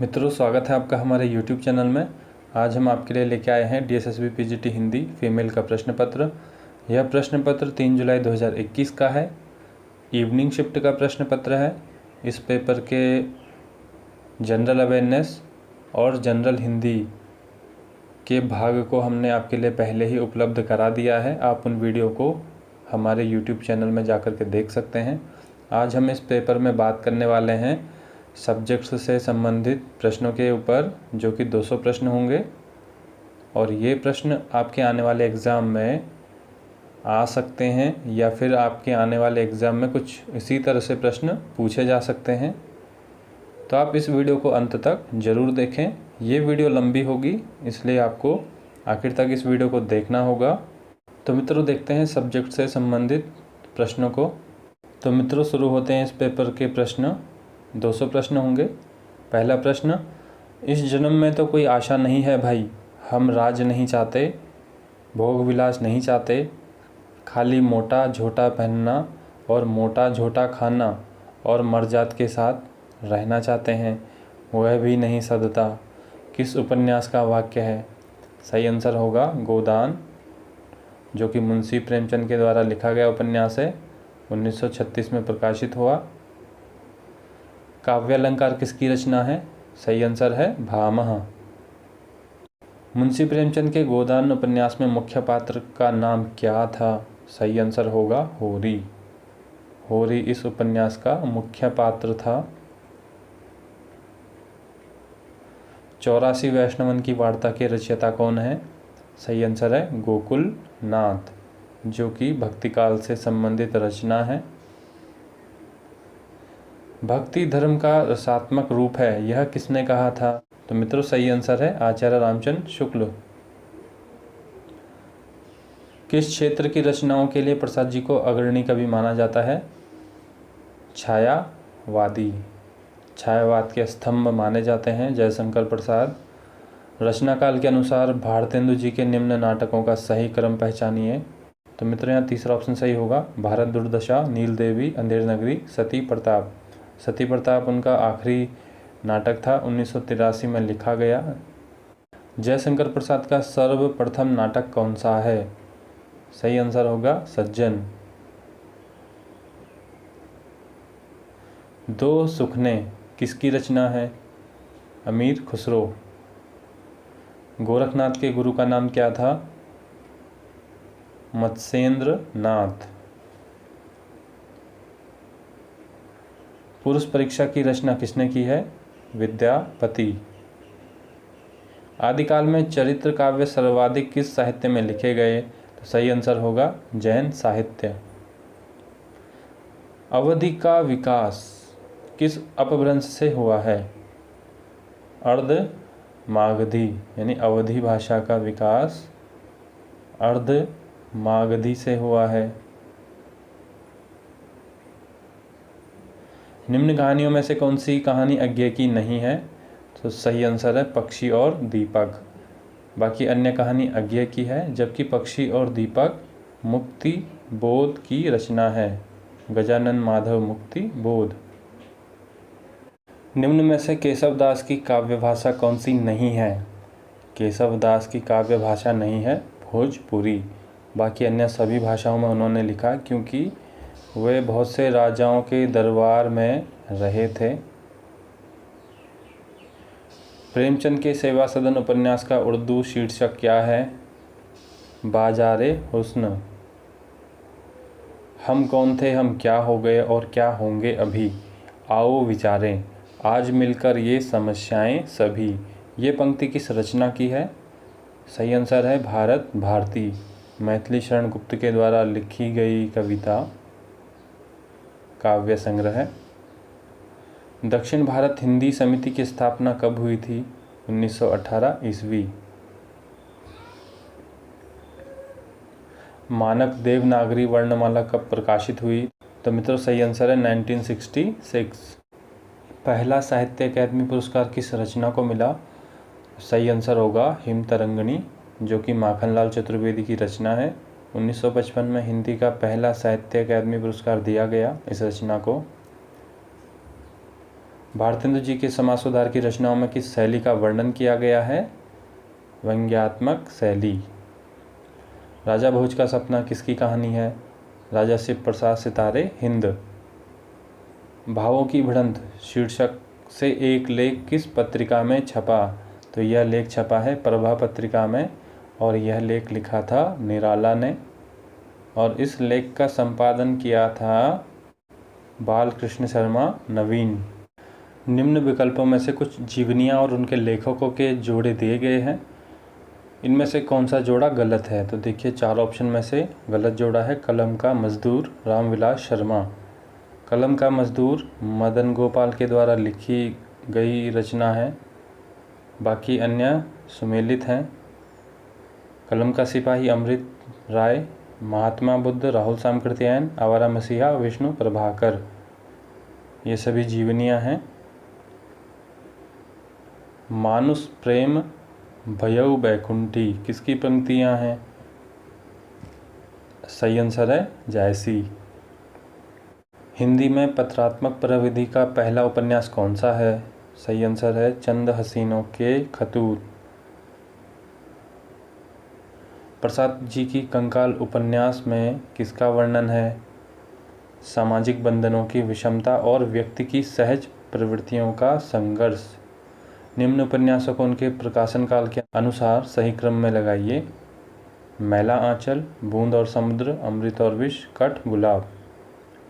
मित्रों, स्वागत है आपका हमारे YouTube चैनल में। आज हम आपके लिए लेके आए हैं DSSB PGT हिंदी फीमेल का प्रश्न पत्र। यह प्रश्न पत्र 3 जुलाई 2021 का है। इवनिंग शिफ्ट का प्रश्न पत्र है। इस पेपर के जनरल अवेयरनेस और जनरल हिंदी के भाग को हमने आपके लिए पहले ही उपलब्ध करा दिया है। आप उन वीडियो को हमारे YouTube चैनल में जाकर के देख सकते हैं। आज हम इस पेपर में बात करने वाले हैं सब्जेक्ट्स से संबंधित प्रश्नों के ऊपर, जो कि 200 प्रश्न होंगे और ये प्रश्न आपके आने वाले एग्ज़ाम में आ सकते हैं या फिर आपके आने वाले एग्ज़ाम में कुछ इसी तरह से प्रश्न पूछे जा सकते हैं। तो आप इस वीडियो को अंत तक ज़रूर देखें। ये वीडियो लंबी होगी, इसलिए आपको आखिर तक इस वीडियो को देखना होगा। तो मित्रों, देखते हैं सब्जेक्ट से संबंधित प्रश्नों को। तो मित्रों, शुरू होते हैं इस पेपर के प्रश्न। 200 प्रश्न होंगे। पहला प्रश्न, इस जन्म में तो कोई आशा नहीं है भाई, हम राज नहीं चाहते, भोग विलास नहीं चाहते, खाली मोटा झोटा पहनना और मोटा झोटा खाना और मर्जात के साथ रहना चाहते हैं, वह भी नहीं सदता। किस उपन्यास का वाक्य है? सही आंसर होगा गोदान, जो कि मुंशी प्रेमचंद के द्वारा लिखा गया उपन्यास है। 1936 में प्रकाशित हुआ। काव्यालंकार किसकी रचना है? सही आंसर है भामह। मुंशी प्रेमचंद के गोदान उपन्यास में मुख्य पात्र का नाम क्या था? सही आंसर होगा होरी। होरी इस उपन्यास का मुख्य पात्र था। 84 वैष्णवन की वार्ता के रचयिता कौन है? सही आंसर है गोकुल नाथ, जो कि भक्ति काल से संबंधित रचना है। भक्ति धर्म का रसात्मक रूप है, यह किसने कहा था? तो मित्रों, सही आंसर है आचार्य रामचंद्र शुक्ल। किस क्षेत्र की रचनाओं के लिए प्रसाद जी को अग्रणी कवि माना जाता है? छायावादी, छायावाद के स्तंभ माने जाते हैं जयशंकर प्रसाद। रचना काल के अनुसार भारतेंदु जी के निम्न नाटकों का सही क्रम पहचानिए। तो मित्रों, यहाँ तीसरा ऑप्शन सही होगा, भारत दुर्दशा, नील देवी, अंधेर नगरी, सती प्रताप। सती प्रताप उनका आखिरी नाटक था, 1983 में लिखा गया। जयशंकर प्रसाद का सर्वप्रथम नाटक कौन सा है? सही आंसर होगा सज्जन। दो सुखने किसकी रचना है? अमीर खुसरो। गोरखनाथ के गुरु का नाम क्या था? मत्स्येंद्र नाथ। पुरुष परीक्षा की रचना किसने की है? विद्यापति। आदिकाल में चरित्र काव्य सर्वाधिक किस साहित्य में लिखे गए? तो सही आंसर होगा जैन साहित्य। अवधि का विकास किस अपभ्रंश से हुआ है? अर्ध मागधी, यानी अवधी भाषा का विकास अर्ध मागधी से हुआ है। निम्न कहानियों में से कौन सी कहानी अज्ञे की नहीं है? तो सही आंसर है पक्षी और दीपक। बाकी अन्य कहानी अज्ञे की है, जबकि पक्षी और दीपक मुक्ति बोध की रचना है। गजानन माधव मुक्ति बोध। निम्न में से केशव दास की काव्य भाषा कौन सी नहीं है? केशव दास की काव्य भाषा नहीं है भोजपुरी। बाकी अन्य सभी भाषाओं में उन्होंने लिखा, क्योंकि वे बहुत से राजाओं के दरबार में रहे थे। प्रेमचंद के सेवा सदन उपन्यास का उर्दू शीर्षक क्या है? बाजारे हुस्न। हम कौन थे, हम क्या हो गए और क्या होंगे अभी, आओ विचारें, आज मिलकर ये समस्याएं सभी। ये पंक्ति किस रचना की है? सही आंसर है भारत भारती, मैथिली शरण गुप्त के द्वारा लिखी गई कविता काव्य संग्रह है। दक्षिण भारत हिंदी समिति की स्थापना कब हुई थी? 1918 ईस्वी। मानक देवनागरी वर्णमाला कब प्रकाशित हुई? तो मित्रों, सही आंसर है 1966। पहला साहित्य अकादमी पुरस्कार किस रचना को मिला? सही आंसर होगा हिमतरंगिणी, जो कि माखनलाल चतुर्वेदी की रचना है। 1955 में हिंदी का पहला साहित्य अकादमी पुरस्कार दिया गया इस रचना को। भारतेंदु जी के समाज सुधार की रचनाओं में किस शैली का वर्णन किया गया है? व्यंग्यात्मक शैली। राजा भोज का सपना किसकी कहानी है? राजा शिव प्रसाद सितारे हिंद। भावों की भिड़ंत शीर्षक से एक लेख किस पत्रिका में छपा? तो यह लेख छपा है प्रभा पत्रिका में और यह लेख लिखा था निराला ने और इस लेख का संपादन किया था बालकृष्ण शर्मा नवीन। निम्न विकल्पों में से कुछ जीवनियाँ और उनके लेखकों के जोड़े दिए गए हैं, इनमें से कौन सा जोड़ा गलत है? तो देखिए 4 ऑप्शन में से गलत जोड़ा है कलम का मजदूर रामविलास शर्मा। कलम का मजदूर मदन गोपाल के द्वारा लिखी गई रचना है, बाकी अन्य सुमेलित हैं। कलम का सिपाही अमृत राय, महात्मा बुद्ध राहुल सामकृत्यायन, आवारा मसीहा विष्णु प्रभाकर, ये सभी जीवनियाँ हैं। मानुष प्रेम भयउ बैकुंठी किसकी पंक्तियाँ हैं? सही आंसर है जायसी। हिंदी में पत्रात्मक प्रविधि का पहला उपन्यास कौन सा है? सही आंसर है चंद हसीनों के खतूत। प्रसाद जी की कंकाल उपन्यास में किसका वर्णन है? सामाजिक बंधनों की विषमता और व्यक्ति की सहज प्रवृत्तियों का संघर्ष। निम्न उपन्यासों को उनके प्रकाशन काल के अनुसार सही क्रम में लगाइए। मैला आंचल, बूंद और समुद्र, अमृत और विष, कट, गुलाब,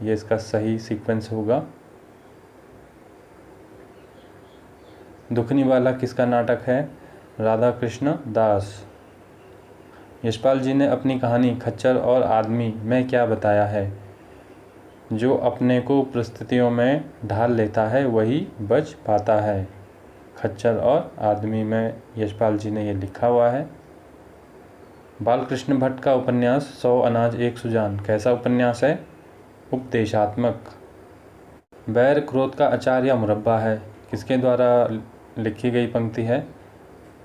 ये इसका सही सीक्वेंस होगा। दुखनी वाला किसका नाटक है? राधा कृष्ण दास। यशपाल जी ने अपनी कहानी खच्चर और आदमी में क्या बताया है? जो अपने को परिस्थितियों में ढाल लेता है वही बच पाता है। खच्चर और आदमी में यशपाल जी ने ये लिखा हुआ है। बालकृष्ण भट्ट का उपन्यास 100 अनाज एक सुजान कैसा उपन्यास है? उपदेशात्मक। बैर क्रोध का अचार या मुरब्बा है किसके द्वारा लिखी गई पंक्ति है?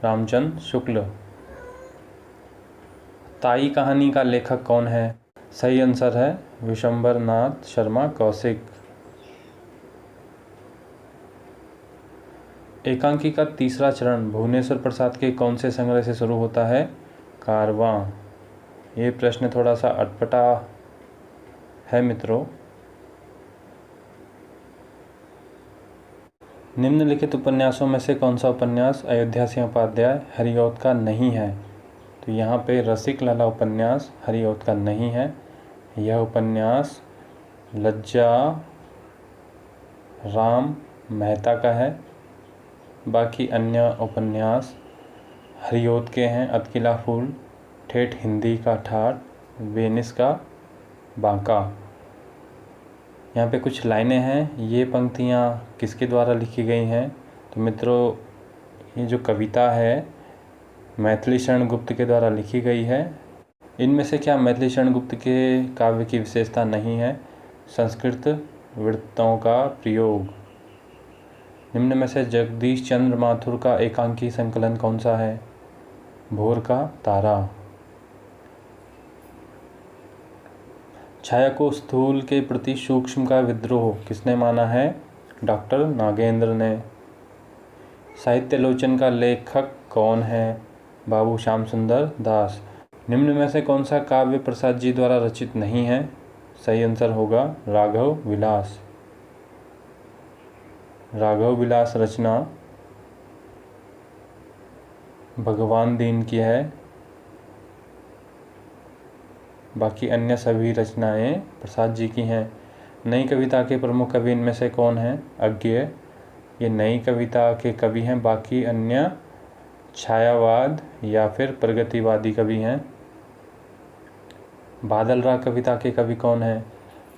रामचंद्र शुक्ल। ताई कहानी का लेखक कौन है? सही आंसर है विशंबर नाथ शर्मा कौशिक। एकांकी का तीसरा चरण भुवनेश्वर प्रसाद के कौन से संग्रह से शुरू होता है? कारवां। ये प्रश्न थोड़ा सा अटपटा है मित्रों। निम्नलिखित उपन्यासों में से कौन सा उपन्यास अयोध्या सिंह उपाध्याय हरिऔध का नहीं है? तो यहाँ पे रसिक लाला उपन्यास हरिऔध का नहीं है। यह उपन्यास लज्जा राम मेहता का है। बाकी अन्य उपन्यास हरिऔध के हैं। अतकिला फूल, ठेठ हिंदी का ठाठ, वेनिस का बांका। यहाँ पे कुछ लाइनें हैं, ये पंक्तियाँ किसके द्वारा लिखी गई हैं? तो मित्रों ये जो कविता है मैथिली शरण गुप्त के द्वारा लिखी गई है। इनमें से क्या मैथिली शरण गुप्त के काव्य की विशेषता नहीं है? संस्कृत वृत्तों का प्रयोग। निम्न में से जगदीश चंद्र माथुर का एकांकी संकलन कौन सा है? भोर का तारा। छाया को स्थूल के प्रति सूक्ष्म का विद्रोह किसने माना है? डॉक्टर नागेंद्र ने। साहित्य लोचन का लेखक कौन है? बाबू श्याम सुंदर दास। निम्न में से कौन सा काव्य प्रसाद जी द्वारा रचित नहीं है? सही आंसर होगा राघव विलास। राघव विलास रचना भगवान दीन की है। बाकी अन्य सभी रचनाएं प्रसाद जी की हैं। नई कविता के प्रमुख कवि इनमें से कौन हैं? अज्ञेय, ये नई कविता के कवि हैं। बाकी अन्य छायावाद या फिर प्रगतिवादी कवि हैं। बादल राग कविता के कवि कौन हैं?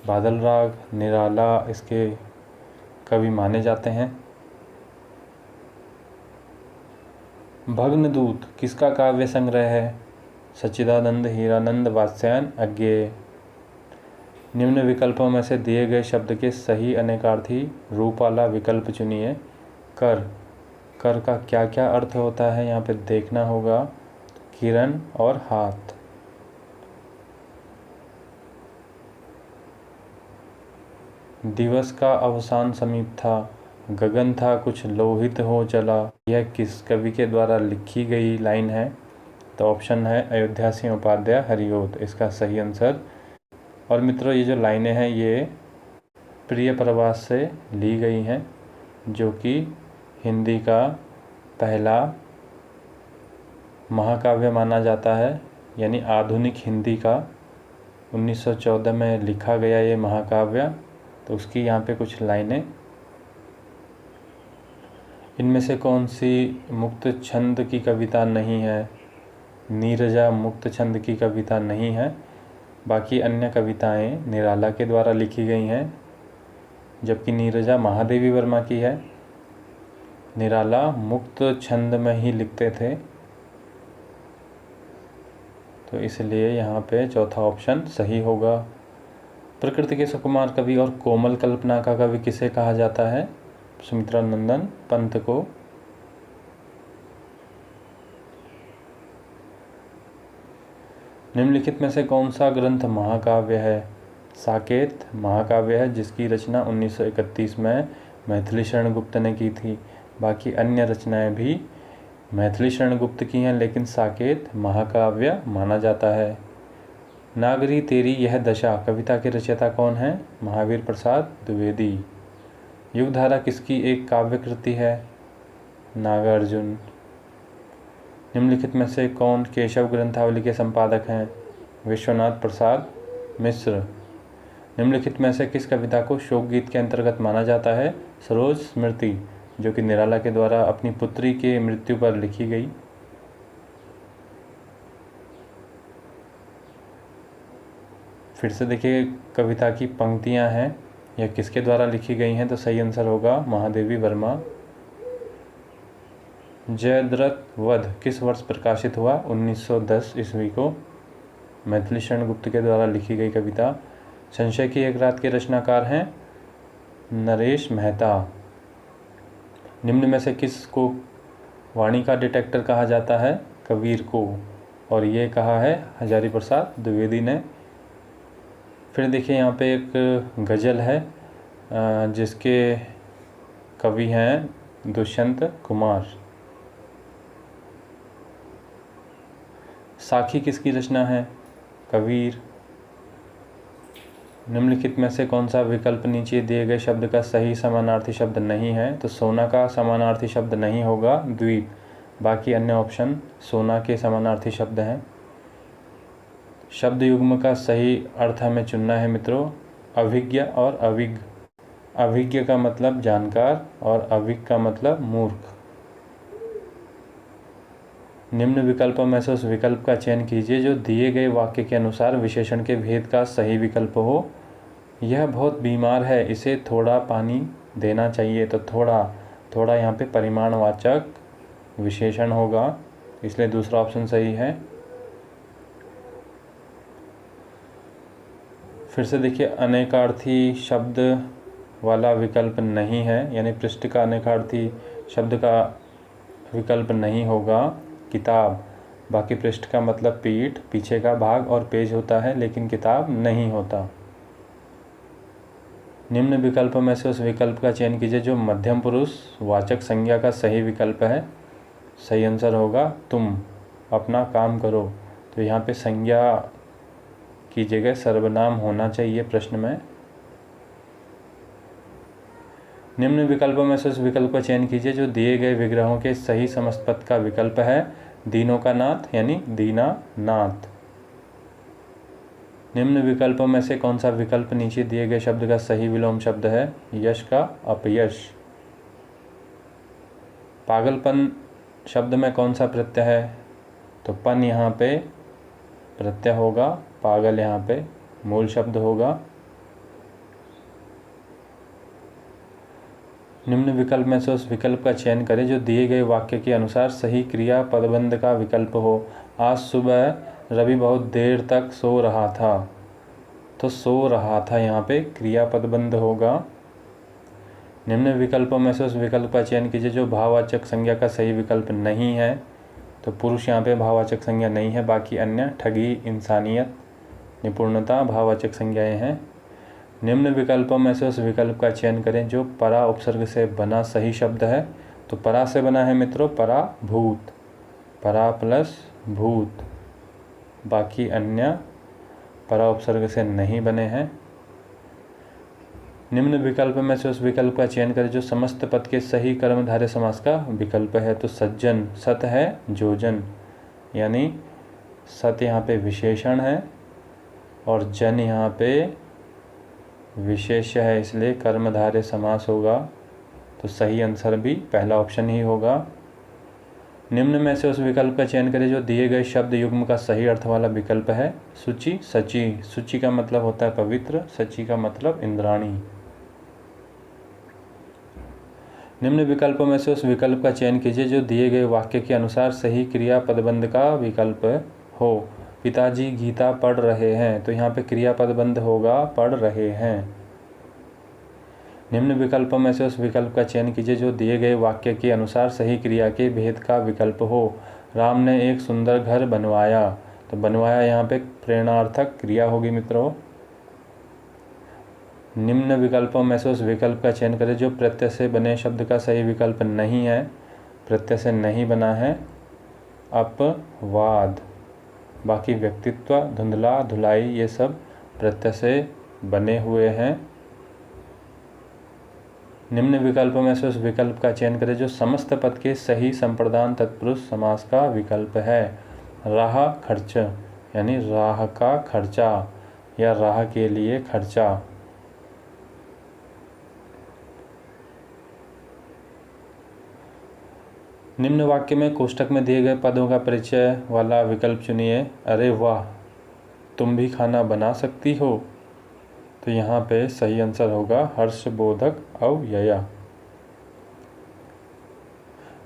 बादल राग निराला इसके कवि माने जाते हैं। भग्नदूत किसका काव्य संग्रह है? सच्चिदानंद हीरानंद वात्स्यायन अज्ञेय। निम्न विकल्पों में से दिए गए शब्द के सही अनेकार्थी रूप वाला विकल्प चुनिए। कर, कर का क्या क्या अर्थ होता है यहाँ पे देखना होगा। किरण और हाथ। दिवस का अवसान समीप था। गगन था कुछ लोहित हो चला, यह किस कवि के द्वारा लिखी गई लाइन है? तो ऑप्शन है अयोध्या सिंह उपाध्याय हरिओद, इसका सही आंसर। और मित्रों ये जो लाइनें हैं ये प्रिय प्रवास से ली गई हैं, जो कि हिंदी का पहला महाकाव्य माना जाता है, यानी आधुनिक हिंदी का 1914 में लिखा गया ये महाकाव्य। तो उसकी यहाँ पे कुछ लाइनें, इनमें से कौन सी मुक्त छंद की कविता नहीं है? नीरजा मुक्त छंद की कविता नहीं है, बाकी अन्य कविताएं निराला के द्वारा लिखी गई हैं, जबकि नीरजा महादेवी वर्मा की है। निराला मुक्त छंद में ही लिखते थे, तो इसलिए यहाँ पे चौथा ऑप्शन सही होगा। प्रकृति के सुकुमार कवि और कोमल कल्पना का कवि किसे कहा जाता है? सुमित्रा नंदन पंत को। निम्नलिखित में से कौन सा ग्रंथ महाकाव्य है? साकेत महाकाव्य है, जिसकी रचना 1931 में मैथिली शरण गुप्त ने की थी। बाकी अन्य रचनाएं भी मैथिली शरण गुप्त की हैं, लेकिन साकेत महाकाव्य माना जाता है। नागरी तेरी यह दशा कविता के रचयिता कौन है? महावीर प्रसाद द्विवेदी। युगधारा किसकी एक काव्य कृति है? नागार्जुन। निम्नलिखित में से कौन केशव ग्रंथावली के संपादक हैं? विश्वनाथ प्रसाद मिश्र। निम्नलिखित में से किस कविता को शोक गीत के अंतर्गत माना जाता है? सरोज स्मृति, जो कि निराला के द्वारा अपनी पुत्री के मृत्यु पर लिखी गई। फिर से देखिए कविता की पंक्तियां हैं, यह किसके द्वारा लिखी गई हैं? तो सही आंसर होगा महादेवी वर्मा। जयद्रथ वध किस वर्ष प्रकाशित हुआ? 1910 ईस्वी को। मैथिली शरण गुप्त के द्वारा लिखी गई कविता। संशय की एक रात के रचनाकार हैं नरेश मेहता। निम्न में से किस को वाणी का डिटेक्टर कहा जाता है? कबीर को, और ये कहा है हजारी प्रसाद द्विवेदी ने। फिर देखिए यहाँ पे एक गज़ल है जिसके कवि हैं दुष्यंत कुमार। साखी किसकी रचना है? कबीर। निम्नलिखित में से कौन सा विकल्प नीचे दिए गए शब्द का सही समानार्थी शब्द नहीं है? तो सोना का समानार्थी शब्द नहीं होगा द्वीप, बाकी अन्य ऑप्शन सोना के समानार्थी शब्द हैं। शब्द युग्म का सही अर्थ हमें चुनना है मित्रों, अभिज्ञ और अविज्ञ। अभिज्ञ का मतलब जानकार और अविज्ञ का मतलब मूर्ख। निम्न विकल्पों में से उस विकल्प का चयन कीजिए जो दिए गए वाक्य के अनुसार विशेषण के भेद का सही विकल्प हो। यह बहुत बीमार है, इसे थोड़ा पानी देना चाहिए। तो थोड़ा यहाँ पे परिमाणवाचक विशेषण होगा, इसलिए दूसरा ऑप्शन सही है। फिर से देखिए अनेकार्थी शब्द वाला विकल्प नहीं है, यानी पृष्ठ का अनेकार्थी शब्द का विकल्प नहीं होगा किताब। बाकी पृष्ठ का मतलब पीठ, पीछे का भाग और पेज होता है, लेकिन किताब नहीं होता। निम्न विकल्प में से उस विकल्प का चयन कीजिए जो मध्यम पुरुष वाचक संज्ञा का सही विकल्प है। सही आंसर होगा तुम अपना काम करो। तो यहाँ पे संज्ञा की जगह सर्वनाम होना चाहिए प्रश्न में। निम्न विकल्पों में से उस विकल्प का चयन कीजिए जो दिए गए विग्रहों के सही समस्त पद का विकल्प है। दीनों का नाथ यानी दीनानाथ। निम्न विकल्पों में से कौन सा विकल्प नीचे दिए गए शब्द का सही विलोम शब्द है? यश का अपयश। पागलपन शब्द में कौन सा प्रत्यय है? तो पन यहाँ पे प्रत्यय होगा, पागल यहाँ पे मूल शब्द होगा। निम्न विकल्प में से उस विकल्प का चयन करें जो दिए गए वाक्य के अनुसार सही क्रिया पदबंध का विकल्प हो। आज सुबह रवि बहुत देर तक सो रहा था। तो सो रहा था यहाँ पे क्रिया पदबंध होगा। निम्न विकल्पों में से उस विकल्प का चयन कीजिए जो भाववाचक संज्ञा का सही विकल्प नहीं है। तो पुरुष यहाँ पे भाववाचक संज्ञा नहीं है, बाकी अन्य ठगी, इंसानियत, निपुणता भाववाचक संज्ञाएं हैं। निम्न विकल्पों में से उस विकल्प का चयन करें जो परा उपसर्ग से बना सही शब्द है। तो परा से बना है मित्रों पराभूत, परा प्लस भूत। बाकी अन्य परा उपसर्ग से नहीं बने हैं। निम्न विकल्प में से उस विकल्प का चयन करें जो समस्त पद के सही कर्मधारय समास का विकल्प है। तो सज्जन, सत है जोजन, यानी सत यहाँ पे विशेषण है और जन यहाँ पे विशेष्य है, इसलिए कर्मधारय समास होगा। तो सही आंसर भी पहला ऑप्शन ही होगा। निम्न में से उस विकल्प का चयन करें जो दिए गए शब्द युग्म का सही अर्थ वाला विकल्प है। शुचि, सची, शुचि का मतलब होता है पवित्र, सची का मतलब इंद्राणी। निम्न विकल्पों में से उस विकल्प का चयन कीजिए जो दिए गए वाक्य के अनुसार सही क्रिया पदबंध का विकल्प हो। पिताजी गीता पढ़ रहे हैं, तो यहाँ पे क्रिया पदबंध होगा पढ़ रहे हैं। निम्न विकल्पों में से उस विकल्प का चयन कीजिए जो दिए गए वाक्य के अनुसार सही क्रिया के भेद का विकल्प हो। राम ने एक सुंदर घर बनवाया, तो बनवाया यहाँ पे प्रेरणार्थक क्रिया होगी मित्रों। निम्न विकल्पों में से उस विकल्प का चयन करें जो प्रत्यय से बने शब्द का सही विकल्प नहीं है। प्रत्यय से नहीं बना है अपवाद। बाकी व्यक्तित्व, धुंधला, धुलाई ये सब प्रत्यय से बने हुए हैं। निम्न विकल्पों में से उस विकल्प का चयन करें जो समस्त पद के सही संप्रदान तत्पुरुष समास का विकल्प है। राह खर्च, यानी राह का खर्चा या राह के लिए खर्चा। निम्न वाक्य में कोष्ठक में दिए गए पदों का परिचय वाला विकल्प चुनिए। अरे वाह, तुम भी खाना बना सकती हो, तो यहाँ पे सही आंसर होगा हर्षबोधक अव्यय।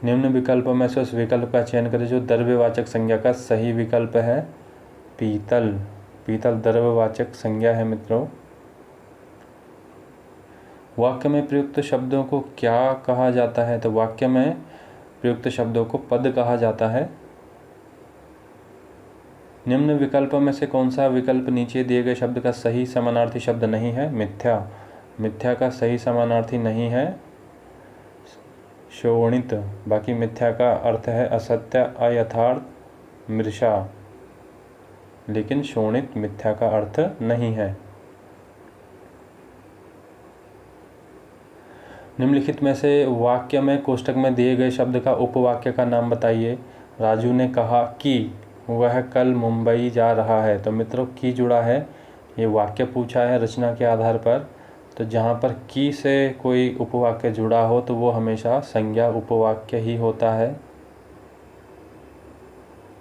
निम्न विकल्पों में से उस विकल्प का चयन करें जो द्रव्यवाचक संज्ञा का सही विकल्प है। पीतल, पीतल द्रव्यवाचक संज्ञा है मित्रों। वाक्य में प्रयुक्त शब्दों को क्या कहा जाता है? तो वाक्य में प्रयुक्त शब्दों को पद कहा जाता है। निम्न विकल्पों में से कौन सा विकल्प नीचे दिए गए शब्द का सही समानार्थी शब्द नहीं है? मिथ्या, मिथ्या का सही समानार्थी नहीं है शोणित। बाकी मिथ्या का अर्थ है असत्य, अयथार्थ, मृषा, लेकिन शोणित मिथ्या का अर्थ नहीं है। निम्नलिखित में से वाक्य में कोष्ठक में दिए गए शब्द का उपवाक्य का नाम बताइए। राजू ने कहा कि वह कल मुंबई जा रहा है, तो मित्रों की जुड़ा है, ये वाक्य पूछा है रचना के आधार पर। तो जहाँ पर की से कोई उपवाक्य जुड़ा हो तो वो हमेशा संज्ञा उपवाक्य ही होता है।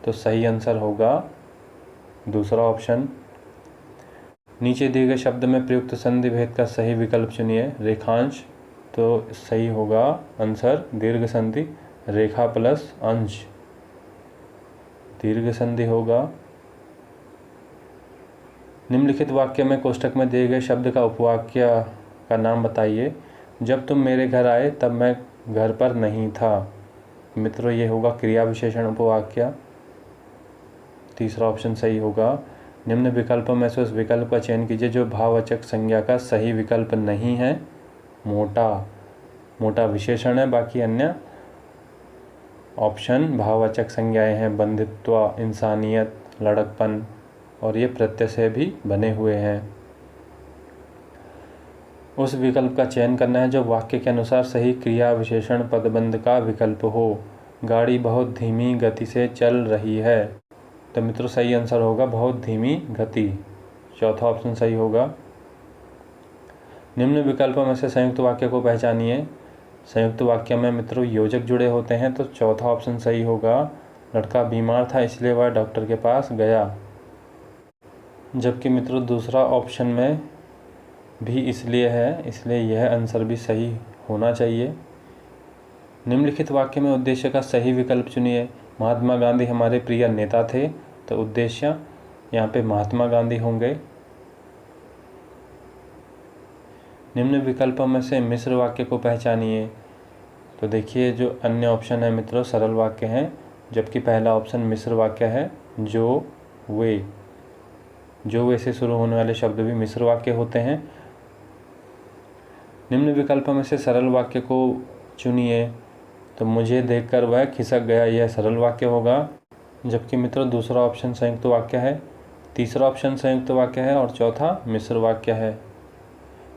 तो सही आंसर होगा दूसरा ऑप्शन। नीचे दिए गए शब्द में प्रयुक्त संधि भेद का सही विकल्प चुनिए। रेखांश, तो सही होगा आंसर दीर्घ संधि, रेखा प्लस अंश, दीर्घ संधि होगा। निम्नलिखित वाक्य में कोष्ठक में दिए गए शब्द का उपवाक्य का नाम बताइए। जब तुम मेरे घर आए तब मैं घर पर नहीं था। मित्रों ये होगा क्रिया विशेषण उपवाक्य, तीसरा ऑप्शन सही होगा। निम्न विकल्पों में से उस विकल्प का चयन कीजिए जो भाववाचक संज्ञा का सही विकल्प नहीं है। मोटा, मोटा विशेषण है, बाकी अन्य ऑप्शन भाववाचक संज्ञाएं हैं। बंधुत्व, इंसानियत, लड़कपन, और ये प्रत्यय से भी बने हुए हैं। उस विकल्प का चयन करना है जो वाक्य के अनुसार सही क्रिया विशेषण पदबंध का विकल्प हो। गाड़ी बहुत धीमी गति से चल रही है, तो मित्रों सही आंसर होगा बहुत धीमी गति, चौथा ऑप्शन सही होगा। निम्न विकल्पों में से संयुक्त वाक्य को पहचानिए। संयुक्त वाक्य में मित्रों योजक जुड़े होते हैं, तो चौथा ऑप्शन सही होगा। लड़का बीमार था इसलिए वह डॉक्टर के पास गया, जबकि मित्रों दूसरा ऑप्शन में भी इसलिए है, इसलिए यह आंसर भी सही होना चाहिए। निम्नलिखित वाक्य में उद्देश्य का सही विकल्प चुनिए। महात्मा गांधी हमारे प्रिय नेता थे, तो उद्देश्य यहाँ पे महात्मा गांधी होंगे। निम्न विकल्पों में से मिश्र वाक्य को पहचानिए। तो देखिए जो अन्य ऑप्शन है मित्रों सरल वाक्य हैं, जबकि पहला ऑप्शन मिश्र वाक्य है। जो वे से शुरू होने वाले शब्द भी मिश्र वाक्य होते हैं। निम्न विकल्पों में से सरल वाक्य को चुनिए। तो मुझे देखकर वह खिसक गया, यह सरल वाक्य होगा। जबकि मित्रों दूसरा ऑप्शन संयुक्त वाक्य है, तीसरा ऑप्शन संयुक्त वाक्य है और चौथा मिश्र वाक्य है।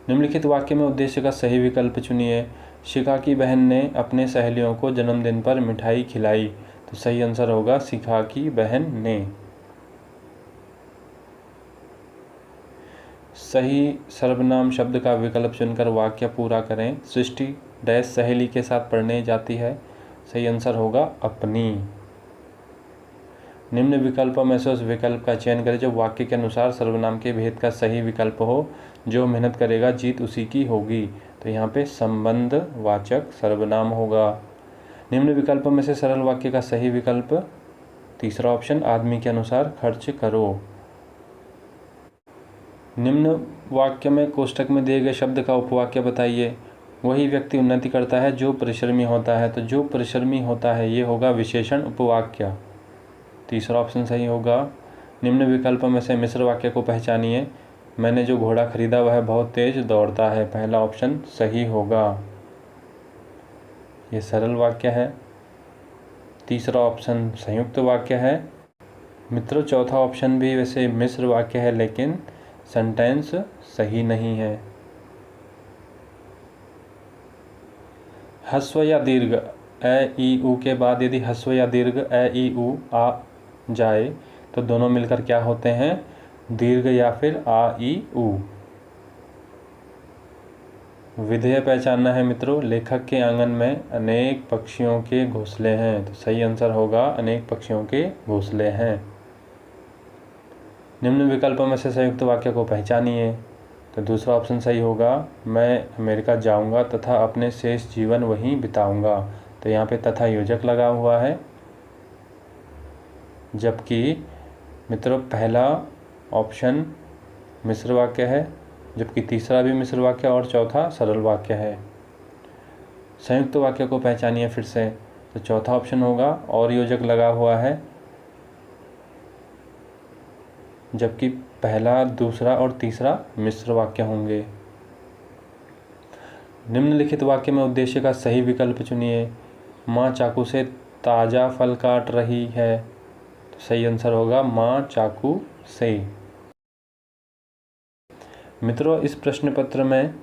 निम्नलिखित वाक्य में उद्देश्य का सही विकल्प चुनिए। शिखा की बहन ने अपने सहेलियों को जन्मदिन पर मिठाई खिलाई। तो सही आंसर होगा शिखा की बहन ने। सही सर्वनाम शब्द का विकल्प चुनकर वाक्य पूरा करें। सृष्टि डैश सहेली के साथ पढ़ने जाती है। सही आंसर होगा अपनी। निम्न विकल्पों में से उस विकल्प का चयन करें जो वाक्य के अनुसार सर्वनाम के भेद का सही विकल्प हो। जो मेहनत करेगा जीत उसी की होगी। तो यहाँ पे संबंध वाचक सर्वनाम होगा। निम्न विकल्पों में से सरल वाक्य का सही विकल्प तीसरा ऑप्शन आदमी के अनुसार खर्च करो। निम्न वाक्य में कोष्टक में दिए गए शब्द का उपवाक्य बताइए। वही व्यक्ति उन्नति करता है जो परिश्रमी होता है। तो जो परिश्रमी होता है ये होगा विशेषण उपवाक्य। तीसरा ऑप्शन सही होगा। निम्न विकल्पों में से मिश्र वाक्य को पहचानिए। मैंने जो घोड़ा खरीदा वह बहुत तेज दौड़ता है। पहला ऑप्शन सही होगा, ये सरल वाक्य है। तीसरा ऑप्शन संयुक्त वाक्य है। मित्रों चौथा ऑप्शन भी वैसे मिश्र वाक्य है लेकिन सेंटेंस सही नहीं है। ह्रस्व या दीर्घ ए ई उ के बाद यदि ह्रस्व या दीर्घ ए ई उ आ जाए तो दोनों मिलकर क्या होते हैं, दीर्घ या फिर आ ई उ। विधेय पहचानना है मित्रों। लेखक के आंगन में अनेक पक्षियों के घोंसले हैं। तो सही आंसर होगा अनेक पक्षियों के घोंसले हैं। निम्न विकल्पों में से संयुक्त वाक्य को पहचानिए। तो दूसरा ऑप्शन सही होगा, मैं अमेरिका जाऊंगा तथा अपने शेष जीवन वहीं बिताऊंगा। तो यहाँ पे तथा योजक लगा हुआ है। जबकि मित्रों पहला ऑप्शन मिश्र वाक्य है, जबकि तीसरा भी मिश्र वाक्य और चौथा सरल वाक्य है। संयुक्त वाक्य को पहचानिए फिर से। तो चौथा ऑप्शन होगा और योजक लगा हुआ है, जबकि पहला, दूसरा और तीसरा मिश्र वाक्य होंगे। निम्नलिखित वाक्य में उद्देश्य का सही विकल्प चुनिए। माँ चाकू से ताज़ा फल काट रही है। तो सही आंसर होगा माँ चाकू से। मित्रों इस प्रश्न पत्र में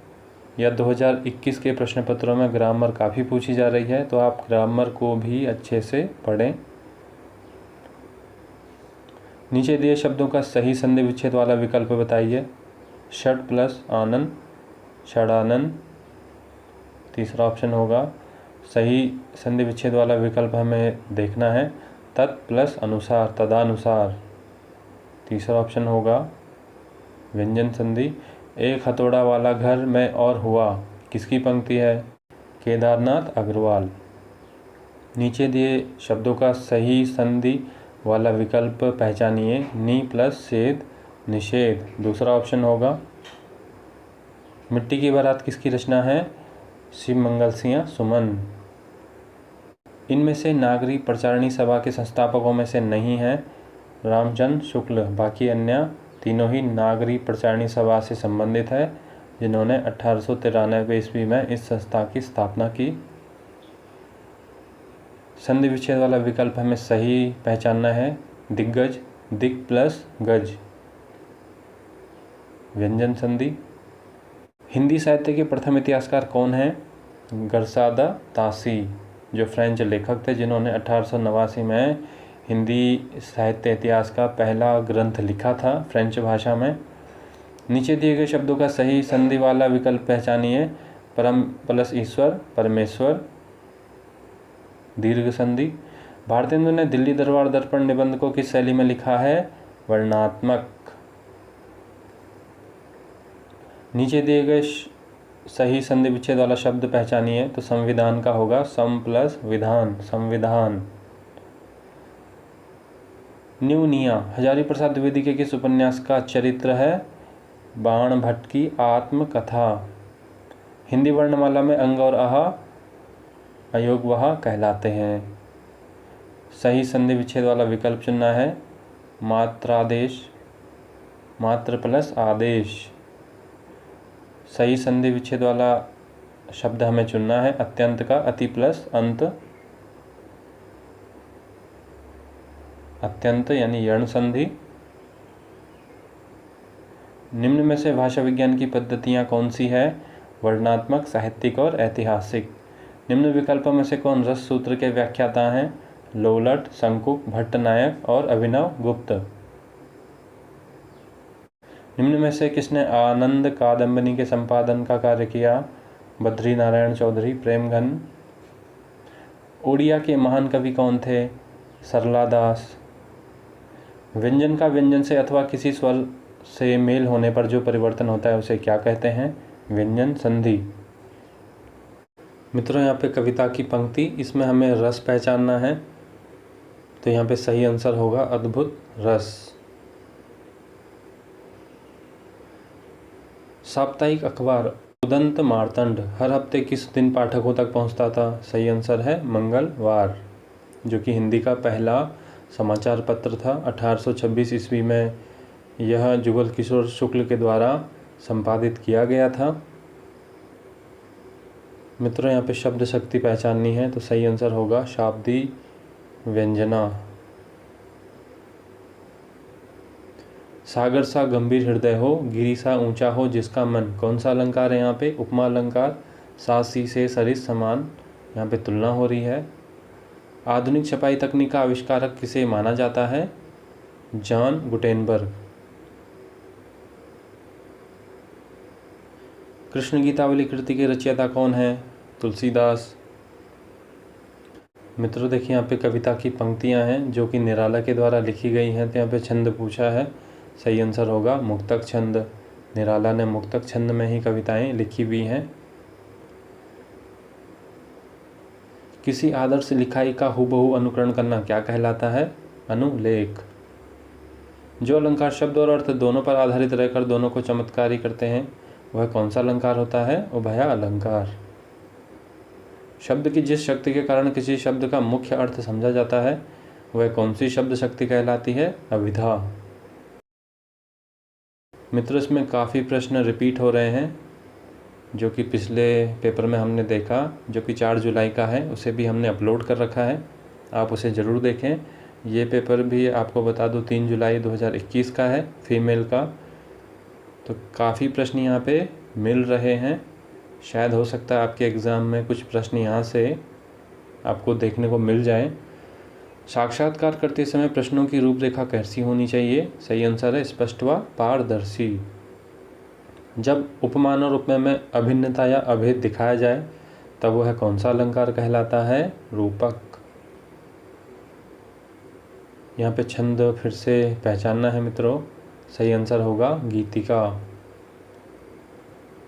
या 2021 के प्रश्न पत्रों में ग्रामर काफ़ी पूछी जा रही है, तो आप ग्रामर को भी अच्छे से पढ़ें। नीचे दिए शब्दों का सही संधि विच्छेद वाला विकल्प बताइए। षड प्लस आनंद, षडानंद तीसरा ऑप्शन होगा। सही संधि विच्छेद वाला विकल्प हमें देखना है। तत् प्लस अनुसार, तदानुसार तीसरा ऑप्शन होगा। व्यंजन संधि, एक हथौड़ा वाला घर में और हुआ, किसकी पंक्ति है, केदारनाथ अग्रवाल। नीचे दिए शब्दों का सही संधि वाला विकल्प पहचानिए। नी प्लस सेद, निषेध दूसरा ऑप्शन होगा। मिट्टी की बारात किसकी रचना है, शिव मंगल सिंह सुमन। इनमें से नागरी प्रचारणी सभा के संस्थापकों में से नहीं है रामचंद्र शुक्ल। बाकी अन्य तीनों ही नागरी प्रचारणी सभा से संबंधित है, जिन्होंने 1893 ईस्वी में इस संस्था की स्थापना की। संधि विच्छेद वाला विकल्प हमें सही पहचानना है। दिग्गज, दिग प्लस गज व्यंजन संधि। हिंदी साहित्य के प्रथम इतिहासकार कौन हैं, गरसादा तासी, जो फ्रेंच लेखक थे जिन्होंने 1889 में हिंदी साहित्य इतिहास का पहला ग्रंथ लिखा था फ्रेंच भाषा में। नीचे दिए गए शब्दों का सही संधि वाला विकल्प पहचानिए। परम प्लस ईश्वर, परमेश्वर दीर्घ संधि। भारतेंदु ने दिल्ली दरबार दर्पण निबंध को किस शैली में लिखा है, वर्णनात्मक। नीचे दिए गए सही संधि विच्छेद वाला शब्द पहचानिए। तो संविधान का होगा सम प्लस विधान, संविधान। न्यूनिया हजारी प्रसाद द्विवेदी के किस उपन्यास का चरित्र है, बाण भट्ट की आत्मकथा। हिंदी वर्णमाला में अंग और आह अयोग वह कहलाते हैं। सही संधि विच्छेद वाला विकल्प चुनना है। मात्रादेश, मात्र प्लस आदेश। सही संधि विच्छेद वाला शब्द हमें चुनना है अत्यंत का, अति प्लस अंत, अत्यंत यानी यण संधि। निम्न में से भाषा विज्ञान की पद्धतियाँ कौन सी है? वर्णनात्मक, साहित्यिक और ऐतिहासिक। निम्न विकल्पों में से कौन रस सूत्र के व्याख्याता हैं? लोलट, शंकुक, भट्टनायक और अभिनव गुप्त। निम्न में से किसने आनंद कादंबनी के संपादन का कार्य किया? बद्री नारायण चौधरी, प्रेमघन। उड़िया के महान कवि कौन थे? सरला दास। व्यंजन का व्यंजन से अथवा किसी स्वर से मेल होने पर जो परिवर्तन होता है उसे क्या कहते हैं? व्यंजन संधि। मित्रों, यहाँ पे कविता की पंक्ति, इसमें हमें रस पहचानना है, तो यहाँ पे सही आंसर होगा अद्भुत रस। साप्ताहिक अखबार उदंत मार्तंड हर हफ्ते किस दिन पाठकों तक पहुँचता था? सही आंसर है मंगलवार, जो कि हिंदी का पहला समाचार पत्र था। 1826 ईस्वी में यह जुगल किशोर शुक्ल के द्वारा संपादित किया गया था। मित्रों, यहाँ पे शब्द शक्ति पहचाननी है, तो सही आंसर होगा शाब्दी व्यंजना। सागर सा गंभीर हृदय हो, गिरी सा ऊंचा हो जिसका मन, कौन सा अलंकार है यहाँ पे? उपमा अलंकार। सासी से सरिस समान, यहाँ पे तुलना हो रही है। आधुनिक छपाई तकनीक का आविष्कारक किसे माना जाता है? John Gutenberg. कृष्ण गीतावली कृति के रचयिता कौन है? तुलसीदास। मित्रों, देखिए यहाँ पे कविता की पंक्तियाँ हैं जो कि निराला के द्वारा लिखी गई हैं, तो यहाँ पे छंद पूछा है, सही आंसर होगा मुक्तक छंद। निराला ने मुक्तक छंद में ही कविताएं लिखी हुई हैं। किसी आदर्श लिखाई का हूबहू अनुकरण करना क्या कहलाता है? अनुलेख। जो अलंकार शब्द और अर्थ दोनों पर आधारित रहकर दोनों को चमत्कारी करते हैं, वह कौन सा अलंकार होता है? उभया अलंकार। शब्द की जिस शक्ति के कारण किसी शब्द का मुख्य अर्थ समझा जाता है, वह कौन सी शब्द शक्ति कहलाती है? अभिधा। मित्रों, इसमें काफ़ी प्रश्न रिपीट हो रहे हैं, जो कि पिछले पेपर में हमने देखा, जो कि 4 जुलाई का है, उसे भी हमने अपलोड कर रखा है, आप उसे ज़रूर देखें। ये पेपर भी आपको बता दूं 3 जुलाई 2021 का है, फीमेल का। तो काफ़ी प्रश्न यहाँ पे मिल रहे हैं। शायद हो सकता है आपके एग्ज़ाम में कुछ प्रश्न यहाँ से आपको देखने को मिल जाए। साक्षात्कार करते समय प्रश्नों की रूपरेखा कैसी होनी चाहिए? सही आंसर है स्पष्ट व पारदर्शी। जब उपमान और उपमेय में अभिन्नता या अभेद दिखाया जाए, तब वह कौन सा अलंकार कहलाता है? रूपक। यहाँ पे छंद फिर से पहचानना है मित्रों, सही आंसर होगा गीतिका।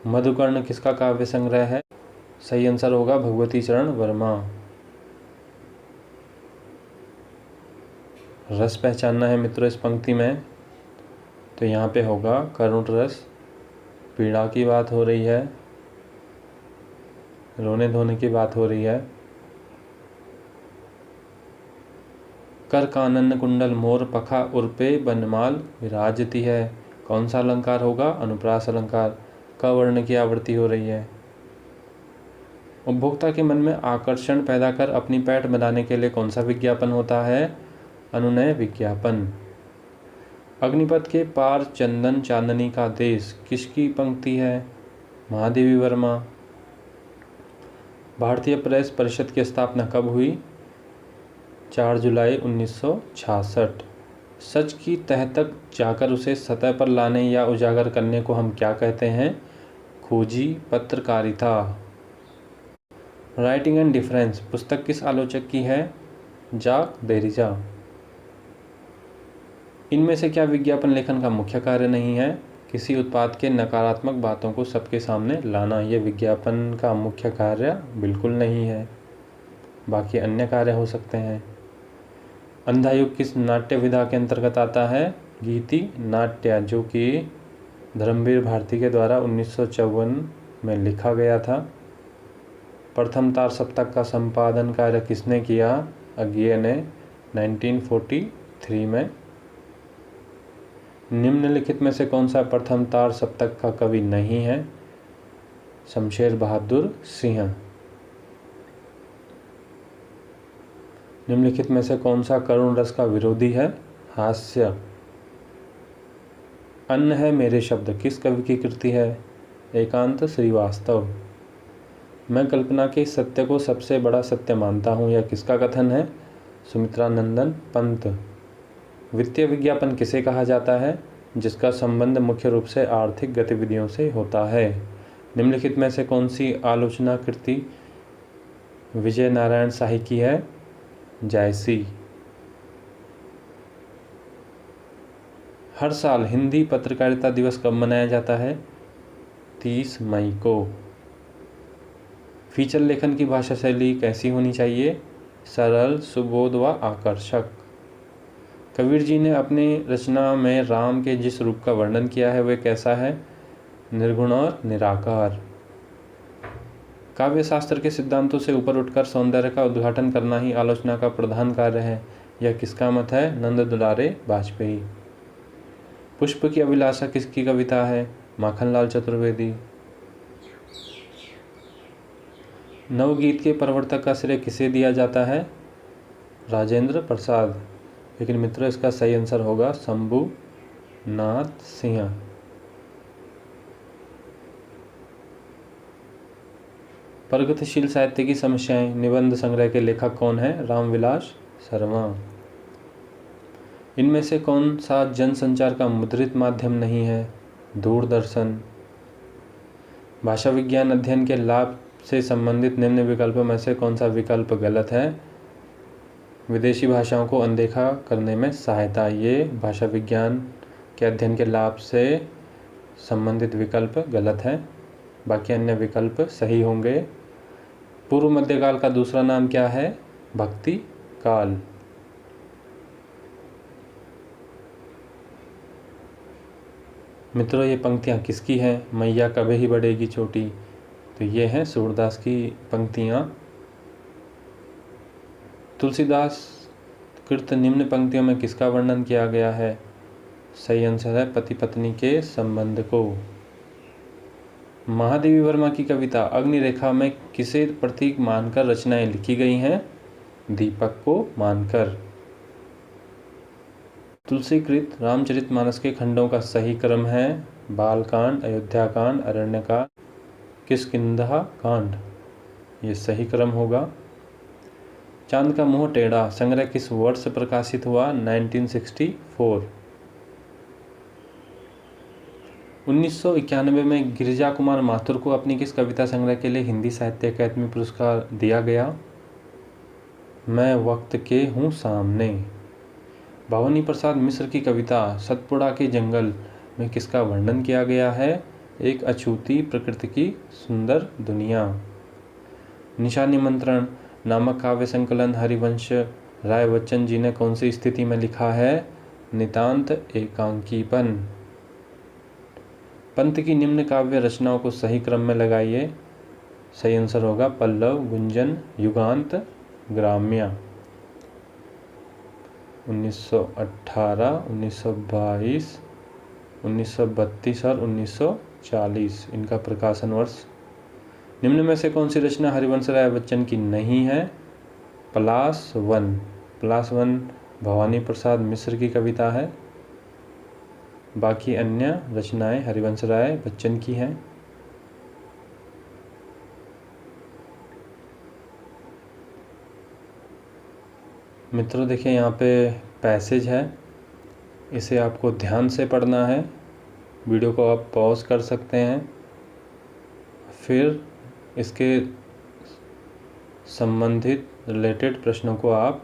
मधुकर्ण किसका काव्य संग्रह है? सही आंसर होगा भगवती चरण वर्मा। रस पहचानना है मित्रों इस पंक्ति में, तो यहाँ पे होगा करुण रस। पीड़ा की बात हो रही है, रोने धोने की बात हो रही है। कर कानन कुंडल मोर पखा उर्पे बनमाल विराजती है, कौन सा अलंकार होगा? अनुप्रास अलंकार। क वर्ण की आवृत्ति हो रही है। उपभोक्ता के मन में आकर्षण पैदा कर अपनी पैठ बनाने के लिए कौन सा विज्ञापन होता है? अनुनय विज्ञापन। अग्निपथ के पार चंदन चांदनी का देश किसकी पंक्ति है? महादेवी वर्मा। भारतीय प्रेस परिषद की स्थापना कब हुई? 4 जुलाई 1966। सच की तह तक जाकर उसे सतह पर लाने या उजागर करने को हम क्या कहते हैं? खोजी पत्रकारिता। राइटिंग एंड डिफरेंस पुस्तक किस आलोचक की है? जाक देरिजा। इनमें से क्या विज्ञापन लेखन का मुख्य कार्य नहीं है? किसी उत्पाद के नकारात्मक बातों को सबके सामने लाना यह विज्ञापन का मुख्य कार्य बिल्कुल नहीं है, बाकी अन्य कार्य हो सकते हैं। अंधा युग किस नाट्य विधा के अंतर्गत आता है? गीति नाट्य, जो कि धर्मवीर भारती के द्वारा 1954 में लिखा गया था। प्रथम तार सप्तक का संपादन कार्य किसने किया? अज्ञे ने 1943 में। निम्नलिखित में से कौन सा प्रथम तार सप्तक का कवि नहीं है? शमशेर बहादुर सिंह। निम्नलिखित में से कौन सा करुण रस का विरोधी है? हास्य। अन्न है मेरे शब्द किस कवि की कृति है? एकांत श्रीवास्तव। मैं कल्पना के सत्य को सबसे बड़ा सत्य मानता हूँ, यह किसका कथन है? सुमित्रानंदन पंत। वित्तीय विज्ञापन किसे कहा जाता है? जिसका संबंध मुख्य रूप से आर्थिक गतिविधियों से होता है। निम्नलिखित में से कौन सी आलोचना कृति विजय नारायण शाही की है? जायसी। हर साल हिंदी पत्रकारिता दिवस कब मनाया जाता है? 30 मई को। फीचर लेखन की भाषा शैली कैसी होनी चाहिए? सरल, सुबोध व आकर्षक। कबीर जी ने अपनी रचना में राम के जिस रूप का वर्णन किया है वह कैसा है? निर्गुण और निराकार। काव्य शास्त्र के सिद्धांतों से ऊपर उठकर सौंदर्य का उद्घाटन करना ही आलोचना का प्रधान कार्य है, यह किसका मत है? नंद दुलारे वाजपेयी। पुष्प की अभिलाषा किसकी कविता है? माखनलाल चतुर्वेदी। नवगीत के प्रवर्तक का श्रेय किसे दिया जाता है? राजेंद्र प्रसाद। लेकिन मित्रों इसका सही आंसर होगा शंभू नाथ सिंह। प्रगतिशील साहित्य की समस्याएं निबंध संग्रह के लेखक कौन है? रामविलास शर्मा। इनमें से कौन सा जनसंचार का मुद्रित माध्यम नहीं है? दूरदर्शन। भाषा विज्ञान अध्ययन के लाभ से संबंधित निम्न विकल्पों में से कौन सा विकल्प गलत है? विदेशी भाषाओं को अनदेखा करने में सहायता, ये भाषा विज्ञान के अध्ययन के लाभ से संबंधित विकल्प गलत है, बाकी अन्य विकल्प सही होंगे। पूर्व मध्यकाल का दूसरा नाम क्या है? भक्ति काल। मित्रों ये पंक्तियाँ किसकी हैं? मैया कभी ही बढ़ेगी चोटी। तो ये हैं सूरदास की पंक्तियाँ। तुलसीदास कृत निम्न पंक्तियों में किसका वर्णन किया गया है? सही आंसर है पति पत्नी के संबंध को। महादेवी वर्मा की कविता अग्निरेखा में किसे प्रतीक मानकर रचनाएं लिखी गई हैं? दीपक को मानकर। तुलसीकृत रामचरितमानस के खंडों का सही क्रम है बालकांड, अयोध्याकांड, अरण्यकांड, किष्किंधा कांड, ये सही क्रम होगा। चांद का मुंह टेढ़ा संग्रह किस वर्ष प्रकाशित हुआ? 1964। 1991 में गिरिजा कुमार माथुर को अपनी किस कविता संग्रह के लिए हिंदी साहित्य अकादमी पुरस्कार दिया गया? मैं वक्त के हूँ सामने। भवानी प्रसाद मिश्र की कविता सतपुड़ा के जंगल में किसका वर्णन किया गया है? एक अछूती प्रकृति की सुंदर दुनिया। निशा निमंत्रण नामक काव्य संकलन हरिवंश राय बच्चन जी ने कौन सी स्थिति में लिखा है? नितांत एकांकीपन। पंत की निम्न काव्य रचनाओं को सही क्रम में लगाइए। सही आंसर होगा पल्लव, गुंजन, युगांत, ग्राम्य। 1918, 1922, 1932 और 1940 इनका प्रकाशन वर्ष। निम्न में से कौन सी रचना हरिवंश राय बच्चन की नहीं है? पलाश वन। पलाश वन भवानी प्रसाद मिश्र की कविता है, बाकी अन्य रचनाएं हरिवंश राय बच्चन की हैं। मित्रों देखिए यहाँ पे पैसेज है, इसे आपको ध्यान से पढ़ना है। वीडियो को आप पॉज कर सकते हैं, फिर इसके संबंधित रिलेटेड प्रश्नों को आप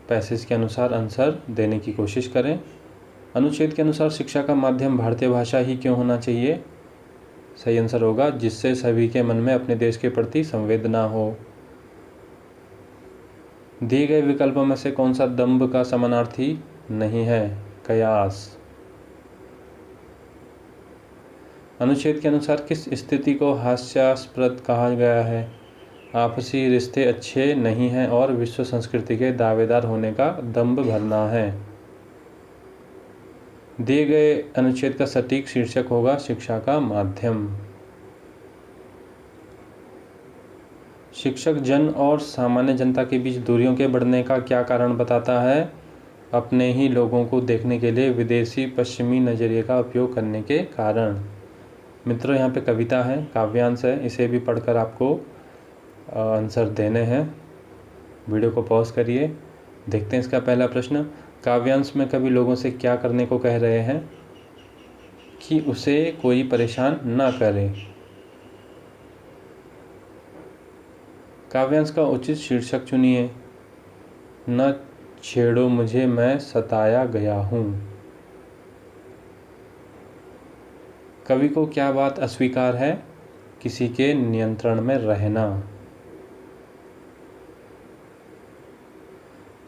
पैसेज के अनुसार आंसर देने की कोशिश करें। अनुच्छेद के अनुसार शिक्षा का माध्यम भारतीय भाषा ही क्यों होना चाहिए? सही आंसर होगा जिससे सभी के मन में अपने देश के प्रति संवेदना हो। दिए गए विकल्पों में से कौन सा दंभ का समानार्थी नहीं है? कयास। अनुच्छेद के अनुसार किस स्थिति को हास्यास्पद कहा गया है? आपसी रिश्ते अच्छे नहीं हैं और विश्व संस्कृति के दावेदार होने का दंभ भरना है। दिए गए अनुच्छेद का सटीक शीर्षक होगा शिक्षा का माध्यम। शिक्षक जन और सामान्य जनता के बीच दूरियों के बढ़ने का क्या कारण बताता है? अपने ही लोगों को देखने के लिए विदेशी पश्चिमी नज़रिए का उपयोग करने के कारण। मित्रों, यहाँ पे कविता है, काव्यांश है, इसे भी पढ़कर आपको आंसर देने हैं। वीडियो को पॉज करिए, देखते हैं इसका पहला प्रश्न। काव्यांश में कवि लोगों से क्या करने को कह रहे हैं? कि उसे कोई परेशान ना करे। काव्यांश का उचित शीर्षक चुनिए। न छेड़ो मुझे, मैं सताया गया हूँ। कवि को क्या बात अस्वीकार है? किसी के नियंत्रण में रहना।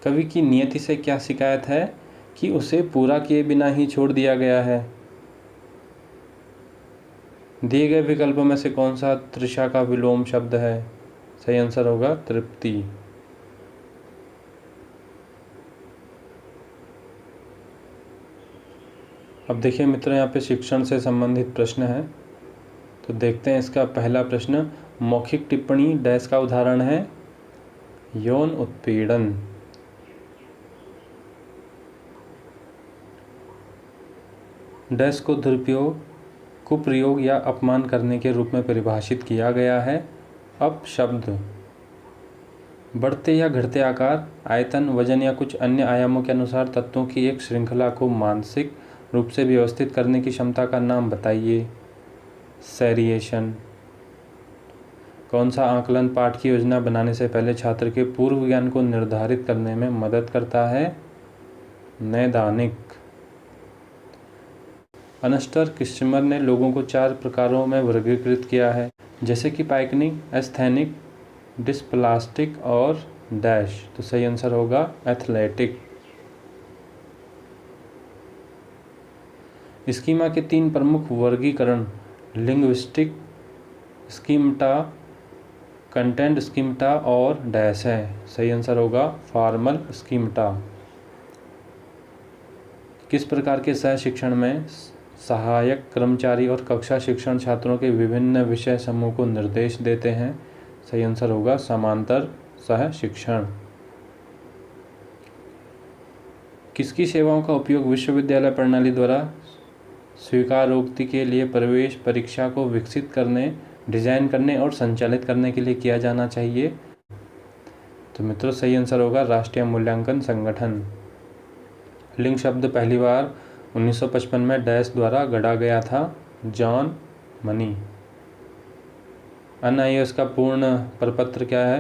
कवि की नियति से क्या शिकायत है? कि उसे पूरा किए बिना ही छोड़ दिया गया है। दिए गए विकल्पों में से कौन सा तृषा का विलोम शब्द है? सही आंसर होगा तृप्ति। अब देखिए मित्रों, यहाँ पे शिक्षण से संबंधित प्रश्न है, तो देखते हैं इसका पहला प्रश्न। मौखिक टिप्पणी डैश का उदाहरण है? यौन उत्पीड़न। डैश को दुरुपयोग, कुप्रयोग या अपमान करने के रूप में परिभाषित किया गया है। अपशब्द। बढ़ते या घटते आकार, आयतन, वजन या कुछ अन्य आयामों के अनुसार तत्वों की एक श्रृंखला को मानसिक रूप से व्यवस्थित करने की क्षमता का नाम बताइए। सेरिएशन। कौन सा आकलन पाठ की योजना बनाने से पहले छात्र के पूर्व ज्ञान को निर्धारित करने में मदद करता है? नैदानिक। अर्नस्ट किस्चमर ने लोगों को 4 प्रकारों में वर्गीकृत किया है, जैसे कि पाइकनिक, एस्थेनिक, डिस्प्लास्टिक और डैश। तो सही आंसर होगा एथलेटिक। स्कीमा के 3 प्रमुख वर्गीकरण लिंग्विस्टिक स्कीमटा, कंटेंट स्कीमटा और डैश है। सही आंसर होगा फॉर्मल स्कीमटा। किस प्रकार के सह शिक्षण में सहायक कर्मचारी और कक्षा शिक्षण छात्रों के विभिन्न विषय समूह को निर्देश देते हैं? सही आंसर होगा समांतर सह शिक्षण। किसकी सेवाओं का उपयोग विश्वविद्यालय प्रणाली द्वारा स्वीकारोक्ति के लिए प्रवेश परीक्षा को विकसित करने, डिजाइन करने और संचालित करने के लिए किया जाना चाहिए? तो मित्रों, सही आंसर होगा राष्ट्रीय मूल्यांकन संगठन। लिंग शब्द पहली बार 1955 में डैश द्वारा गढ़ा गया था? John money. NIOS का पूर्ण प्रपत्र क्या है?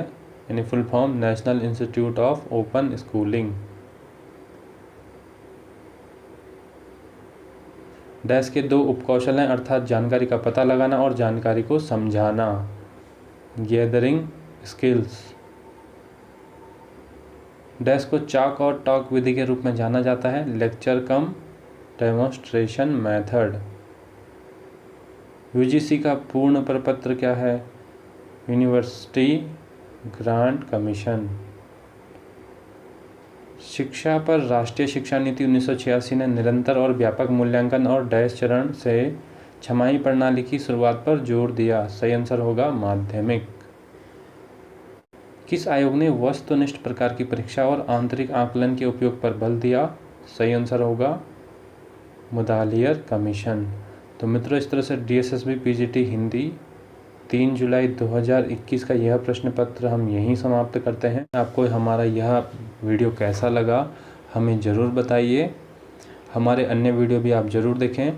यानी full form national institute of open schooling. Dash के 2 उपकौशल हैं, अर्थात जानकारी का पता लगाना और जानकारी को समझाना। Gathering skills. डैश को चाक और टॉक विधि के रूप में जाना जाता है? लेक्चर कम डेमोन्स्ट्रेशन मेथड। UGC का पूर्ण प्रपत्र क्या है? University grant commission. शिक्षा पर राष्ट्रीय शिक्षा नीति 1986 ने निरंतर और व्यापक मूल्यांकन और डैश चरण से छमाही प्रणाली की शुरुआत पर जोर दिया। सही आंसर होगा माध्यमिक। किस आयोग ने वस्तुनिष्ठ प्रकार की परीक्षा और आंतरिक आकलन के उपयोग पर बल दिया? सही आंसर होगा मुदालियर कमीशन। तो मित्रों, इस तरह से DSSB PGT हिंदी 3 जुलाई 2021 का यह प्रश्न पत्र हम यहीं समाप्त करते हैं। आपको हमारा यह वीडियो कैसा लगा हमें ज़रूर बताइए। हमारे अन्य वीडियो भी आप ज़रूर देखें।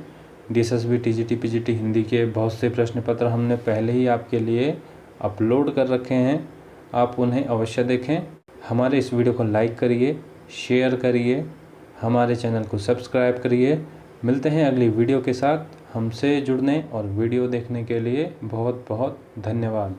DSSB TGT PGT हिंदी के बहुत से प्रश्न पत्र हमने पहले ही आपके लिए अपलोड कर रखे हैं, आप उन्हें अवश्य देखें। हमारे इस वीडियो को लाइक करिए, शेयर करिए, हमारे चैनल को सब्सक्राइब करिए। मिलते हैं अगली वीडियो के साथ। हमसे जुड़ने और वीडियो देखने के लिए बहुत बहुत धन्यवाद।